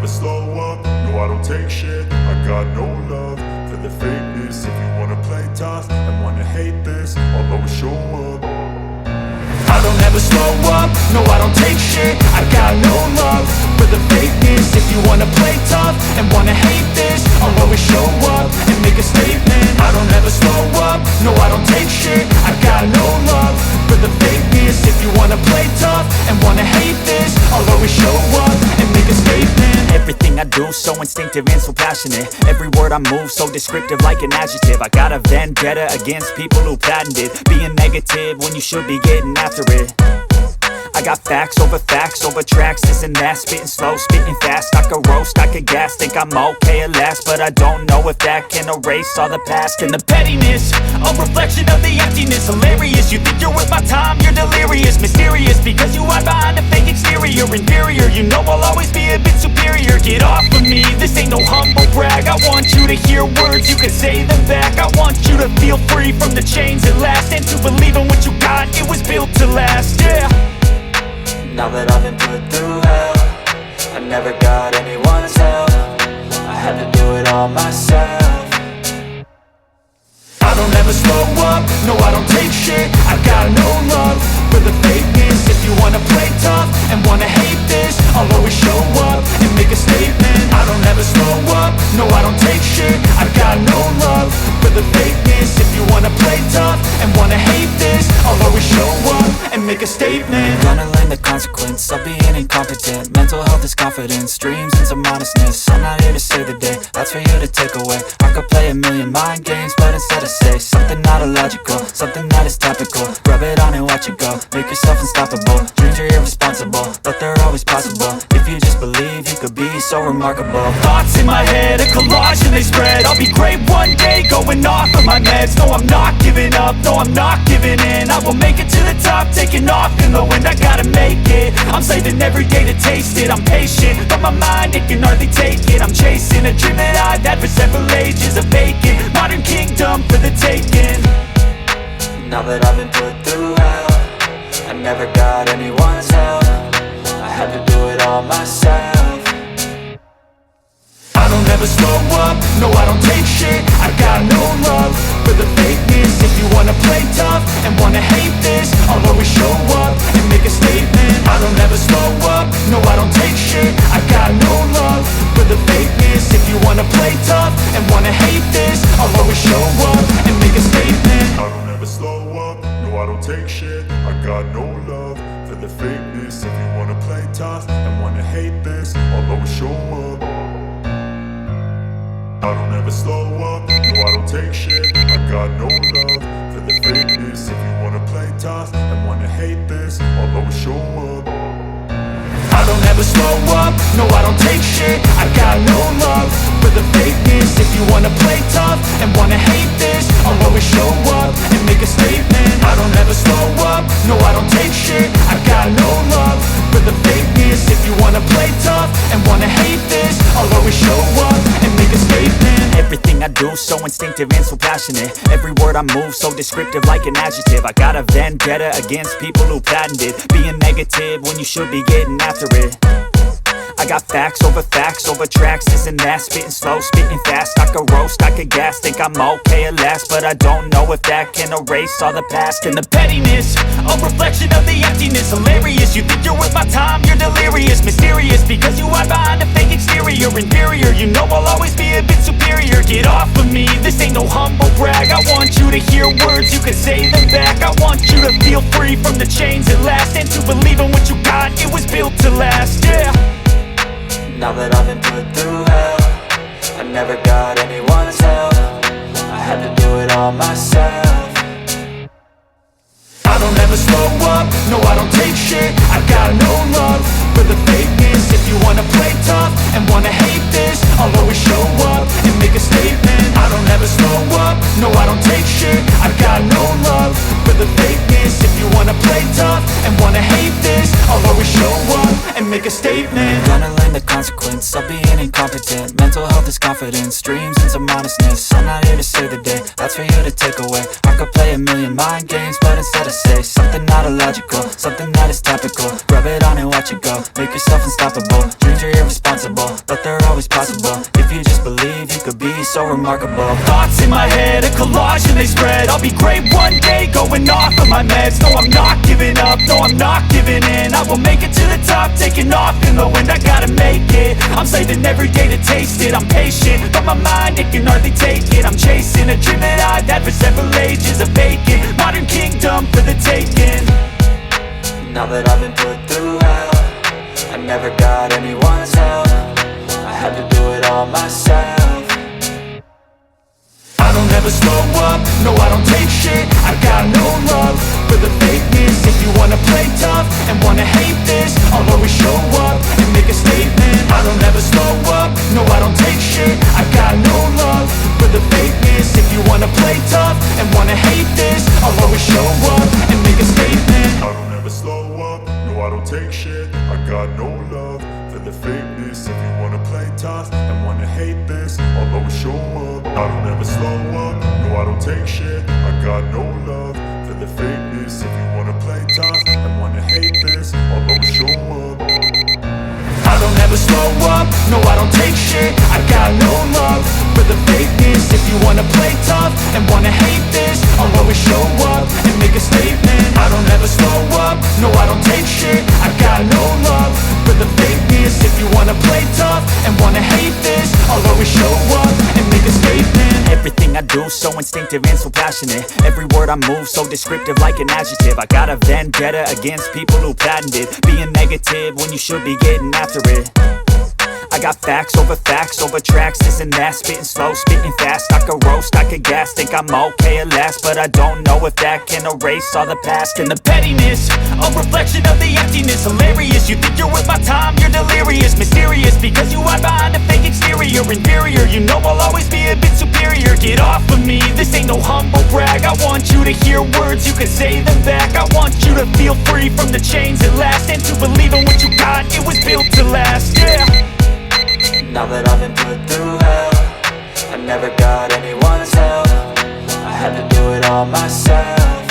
never slow up, no I don't take shit. I got no love for the fakeness. If you wanna play tough and wanna hate this, I'll always show up. I don't ever slow up, no I don't take shit. I got no love for the fakeness. If you wanna play tough and wanna hate this, I'll always show up and make a statement. I don't ever slow up, no I don't take shit. I got no love for the fakeness. If you wanna play tough and wanna hate this, I'll always show up and make a statement. Everything I do so instinctive and so passionate. Every word I move so descriptive like an adjective. I got a vendetta against people who patented being negative when you should be getting after it. I got facts over tracks, this and that. Spitting slow, spitting fast. I could roast, I could gas. Think I'm okay at last, but I don't know if that can erase all the past. And the pettiness, a reflection of the emptiness. Hilarious, you think you're worth my time, you're delirious. Mysterious, because you hide behind a fake exterior. Inferior, you know I'll always be a bit superior. Get off of me, this ain't no humble brag. I want you to hear words, you can say them back. I want you to feel free from the chains at last, and to believe in what you got, it was built to last, yeah. Now that I've been put through hell, I never got anyone's help. I had to do it all myself. I don't ever slow up, no I don't take shit. I got no love for the fakeness. If you wanna play tough and wanna hate this, I'll always show up and make a statement. I don't ever slow up, no I don't take shit. I got no love for the fakeness. If you wanna play tough and wanna hate this, I'll always show up and make a statement. Gonna learn the consequence of being incompetent. Mental health is confidence, dreams and some honestness. I'm not here to save the day, that's for you to take away. I could play a million mind games, but instead I say something not illogical, something that is topical. Rub it on and watch it go, make yourself unstoppable. Dreams are irresponsible, but they're always possible. If you just believe, you could be so remarkable. Thoughts in my head, a collage and they spread. I'll be great one day, going off of my meds. No, I'm not giving up, no, I'm not giving in. I will make it to the top, taking off in the wind. I gotta make it, I'm saving every day to taste it. I'm patient, but my mind, it can hardly take it. I'm chasing a dream that I've had for several ages. A vacant, modern kingdom for the taking. Now that I've been put through hell, I never got anyone's help. I had to do it all myself. I don't ever slow up, no I don't take shit. I got no love for the fakeness. If you wanna play tough and wanna hate this, I'll always show up and make a statement. I don't ever slow up, no I don't take shit. I got no love for the fakeness. If you wanna play tough and wanna hate this, I'll always show up and make a statement. I don't ever slow up, no I don't take shit. I got no love for the fakeness. If you wanna play tough and wanna hate this, I'll always show up. I don't ever slow up, no I don't take shit. I got no love for the fakeness. If you wanna play tough and wanna hate this, I'll always show up. I don't ever slow up, no I don't take shit. I got no love for the fakeness. If you wanna play tough and wanna hate this, I'll always show up and make a statement. I don't ever slow up, no I don't take shit. I got no love for the fakeness. If you wanna play tough and wanna hate this, I'll always show up and make a statement. Everything I do so instinctive and so passionate. Every word I move so descriptive like an adjective. I got a vendetta against people who patented being negative when you should be getting after it. I got facts over tracks, this and that. Spitting slow, spitting fast. I could roast, I could gas. Think I'm okay at last, but I don't know if that can erase all the past. And the pettiness, a reflection of the emptiness. Hilarious, you think you're worth my time, you're delirious. Mysterious, because you hide behind a fake exterior. Inferior, you know I'll always be a bit superior. Get off of me, this ain't no humble brag. I want you to hear words, you can say them back. I want you to feel free from the chains at last, and to believe in what you got, it was built to last, yeah. Now that I've been put through hell, I never got anyone's help. I had to do it all myself. I don't ever slow up, no I don't take shit. I got no love for the fakeness. If you wanna play tough and wanna hate this, I'll always show up and make a statement. I don't ever slow up, no I don't take shit. I got no love for the fakeness. If you wanna play tough and wanna hate this, I'll always show up and make a statement. Gonna learn the consequence of being incompetent. Mental Mental health is confidence, dreams into modestness. I'm not here to save the day, that's for you to take away. I could play a million mind games, but instead I say something not illogical, something that is topical. Rub it on and watch it go, make yourself unstoppable. Dreams are irresponsible, but they're always possible. If you just believe, you could be so remarkable. Thoughts in my head, a collage and they spread. I'll be great one day, going off of my meds. No, I'm not giving up, no, I'm not giving in. I will make it to the top, taking off in the wind. I gotta make it, I'm saving every day to taste it. I'm patient, but my mind, it can hardly take it. I'm chasing a dream that I've had for several ages. A vacant, modern kingdom for the taking. Now that I've been put through hell, I never got anyone's help. I had to do it all myself. I don't ever slow up, no I don't take shit. I got no love for the fakeness. If you wanna play tough and wanna hate this, I'll always show up and make a statement. I don't ever slow up, no I don't take shit. I got no love for the fakeness. If you wanna play tough and wanna hate this, I'll always show up and make a statement. I don't ever slow up, no I don't take shit. I got no love for the fakeness. If you wanna play tough and wanna hate this, I'll always show up. I don't ever slow up, no I don't take shit. I got no love for the fakeness. If you wanna play tough and wanna hate this, I'll always show up. I don't ever slow up, no I don't take shit. I got no love for the fakeness. If you wanna play tough and wanna hate this, I'll always show up and make a statement. I don't ever slow up, no I don't take shit. I got no love for the fakeness. If you wanna play tough and wanna hate this, I'll always show up and make a statement. Everything I do so instinctive and so passionate. Every word I move so descriptive like an adjective. I got a vendetta against people who patented being negative when you should be getting after it. I got facts over tracks, this and that. Spitting slow, spitting fast. I could roast, I could gas. Think I'm okay at last, but I don't know if that can erase all the past. And the pettiness, a reflection of the emptiness. Hilarious, you think you're worth my time, you're delirious. Mysterious, because you hide behind a fake exterior. Inferior, you know I'll always be a bit superior. Get off of me, this ain't no humble brag. I want you to hear words, you can say them back. I want you to feel free from the chains at last, and to believe in what you got, it was built to last, yeah. Now that I've been put through hell, I never got anyone's help. I had to do it all myself.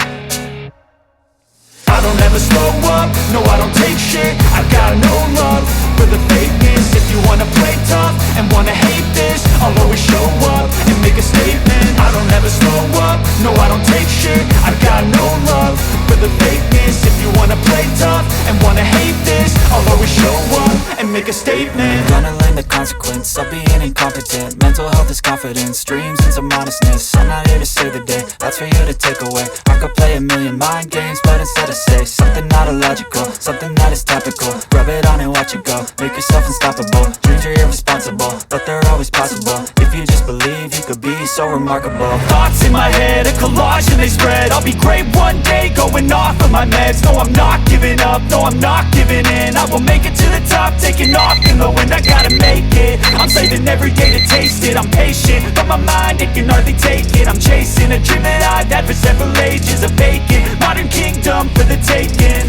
I don't ever slow up, no I don't take shit. I got no love for the fakeness. If you wanna play tough and wanna hate this, I'll always show up and make a statement. I don't ever slow up, no I don't take shit. I got no love for the fakeness. If you wanna play tough and wanna hate this, I'll always show up and make a statement. Gonna learn the consequence of being incompetent. Mental health is confidence, dreams into modestness. I'm not here to save the day, that's for you to take away. I could play a million mind games, but instead I say something not illogical, something that is topical. Rub it on and watch it go, make yourself unstoppable. Dreams are irresponsible, but they're always possible. If you just believe, you could be so remarkable. Thoughts in my head, a collage and they spread. I'll be great one day, going off of my meds. No, I'm not giving up, no, I'm not giving in. I will make it to the top, taking off in the wind. I gotta make it, I'm saving every day to taste it. I'm patient, but my mind, it can hardly take it. I'm chasing a dream that I've had for several ages. A vacant, modern kingdom for the taking.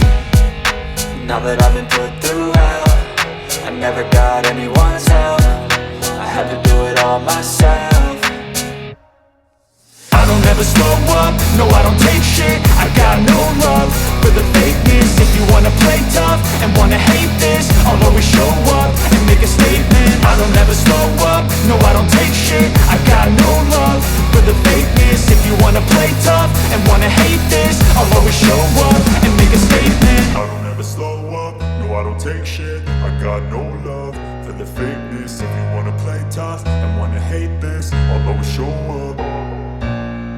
Now that I've been put through hell, I never got anyone's help. I had to do it all myself. I don't ever slow up, no I don't take shit. I got no love for the fakeness. If you wanna play tough and wanna hate this, I'll always show up and make a statement. I don't ever slow up, no I don't take shit. I got no love for the fakeness. If you wanna play tough and wanna hate this, I'll always show up and make a statement. I don't ever slow up, no I don't take shit. I got no love for the fakeness. If you wanna play tough and wanna hate this, I'll always show up.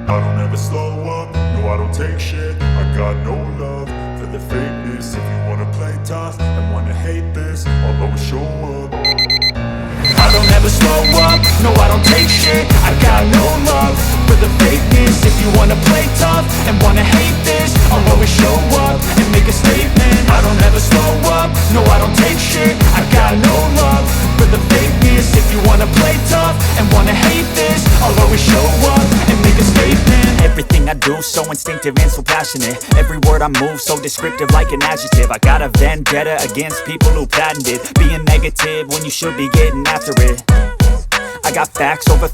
I don't ever slow up, no I don't take shit. I got no love for the fakeness. If you wanna play tough and wanna hate this, I'll always show up. I don't ever slow up, no I don't take shit. I got no love for the fakeness. If you wanna play tough and wanna hate this, I'll always show up and make a statement. I don't ever slow up, no I don't take shit. I got no love for the fakeness. If you wanna play tough and wanna hate this, I'll always show up and make a statement. Everything I do so instinctive and so passionate. Every word I move so descriptive like an adjective. I got a vendetta against people who patented being negative when you should be getting after it. I got facts over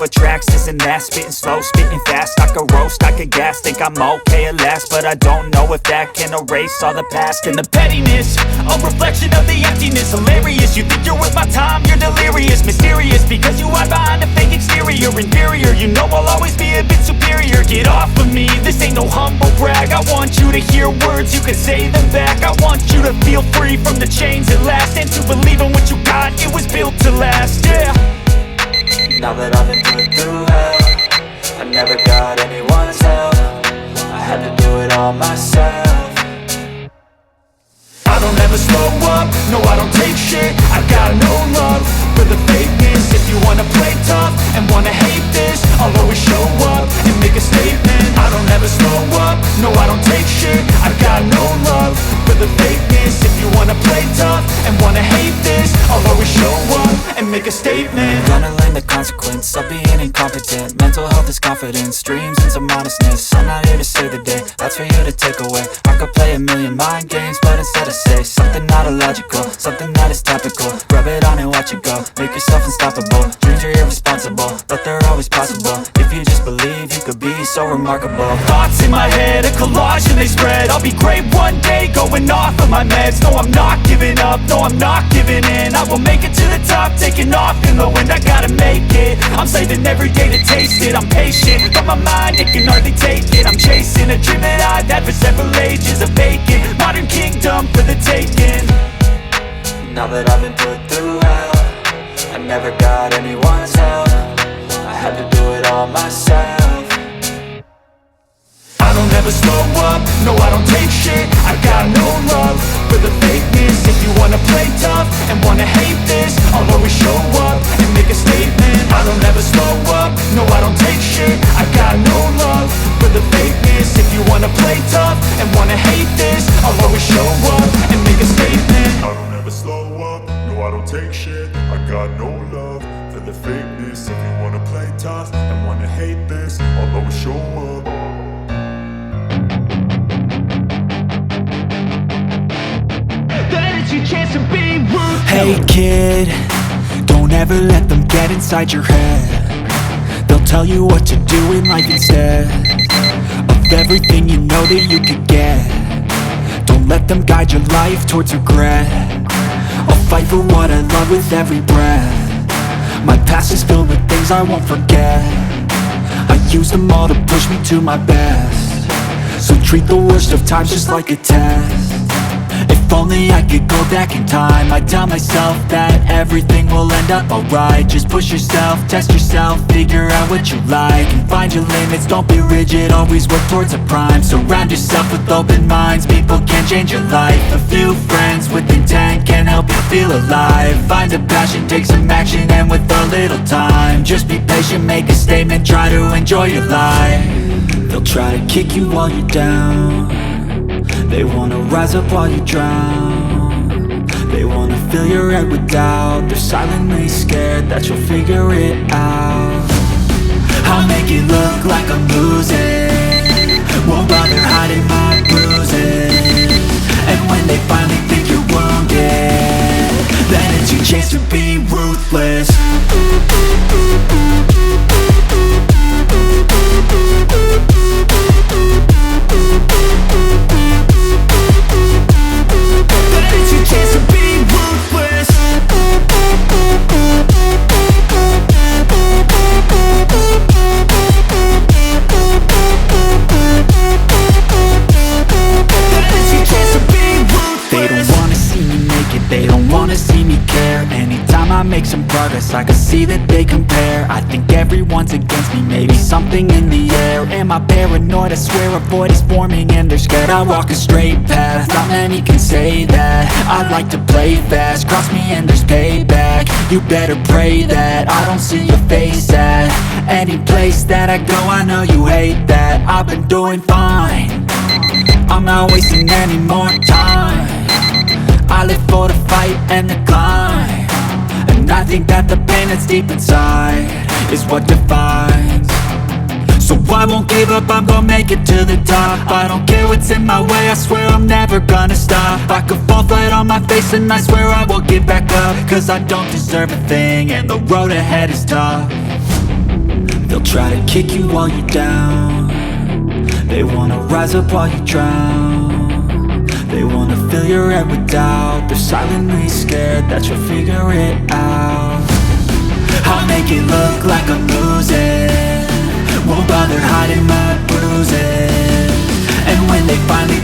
tracks, this and that. Spitting slow, spitting fast, I could roast, I could gas. Think I'm okay at last, but I don't know if that can erase all the past. And the pettiness, a reflection of the emptiness. Hilarious, you think you're worth my time, you're delirious. Mysterious, because you hide behind a fake exterior. Inferior, you know I'll always be a bit superior. Get off of me, this ain't no humble brag. I want you to hear words, you can say them back. I want you to feel free from the chains at last, and to believe in what you got, it was built to last, yeah. Now that I've been put through hell, I never got anyone's help. I had to do it all myself. I don't ever slow up, no I don't take shit. I got no love for the fakeness. If you wanna play tough and wanna hate this, I'll always show up and make a statement. I don't ever slow up, no I don't take shit. I got no love for the fakeness. If you wanna play tough and wanna hate this, I'll always show up and make a statement. Gonna learn the consequence of being incompetent. Mental health is confidence, dreams and some honestness. I'm not here to save the day, that's for you to take away. I could play a million mind games, but instead I say something not illogical, something that is topical. Rub it on and watch it go, make yourself unstoppable. Dreams are irresponsible, but they're always possible. If you just believe, you could be so remarkable. Thoughts in my head, a collage and they spread. I'll be great one day, going off of my meds. No, I'm not giving up, no, I'm not giving in. I will make it to the top, taking off in the wind. I gotta make it, I'm saving every day to taste it. I'm patient, but my mind, it can hardly take it. I'm chasing a dream that I've had for several ages. A vacant, modern kingdom for the taking. Now that I've been put through hell, I never got anyone's help. I had to do it all myself. I don't ever slow up, no I don't take shit. I got no love for the fakeness. If you wanna play tough and wanna hate this, I'll always show up and make a statement. I don't ever slow up, no I don't take shit. I got no love for the fakeness. If you wanna play tough and wanna hate this, I'll always show up and make a statement. I don't ever slow up, no I don't take shit. I got no love for the fakeness. If you wanna play tough and wanna hate this, I'll always show up. Your chance to be ruthless. Hey kid, don't ever let them get inside your head. They'll tell you what to do in life instead of everything you know that you could get. Don't let them guide your life towards regret. I'll fight for what I love with every breath. My past is filled with things I won't forget. I use them all to push me to my best. So treat the worst of times just like a test. If only I could go back in time, I'd tell myself that everything will end up alright. Just push yourself, test yourself, figure out what you like, and find your limits, don't be rigid, always work towards a prime. Surround yourself with open minds, people can change your life. A few friends with intent can help you feel alive. Find a passion, take some action, and with a little time, just be patient, make a statement, try to enjoy your life. They'll try to kick you while you're down. They wanna rise up while you drown. They wanna fill your head with doubt. They're silently scared that you'll figure it out. I'll make it look like I'm losing, won't bother hiding my bruises. And when they finally think you're wounded, then it's your chance to be ruthless. Make some progress, I can see that they compare. I think everyone's against me, maybe something in the air. Am I paranoid? I swear a void is forming and they're scared I walk a straight path. Not many can say that. I like to play fast, cross me and there's payback. You better pray that I don't see your face at any place that I go. I know you hate that. I've been doing fine, I'm not wasting any more time. I live for the fight and the climb. And I think that the pain that's deep inside is what defines. So I won't give up, I'm gonna make it to the top. I don't care what's in my way, I swear I'm never gonna stop. I could fall flat on my face and I swear I will get back up. Cause I don't deserve a thing and the road ahead is tough. They'll try to kick you while you're down. They wanna rise up while you drown. They wanna fill your head with doubt. They're silently scared that you'll figure it out. I'll make it look like I'm losing, won't bother hiding my bruises. And when they finally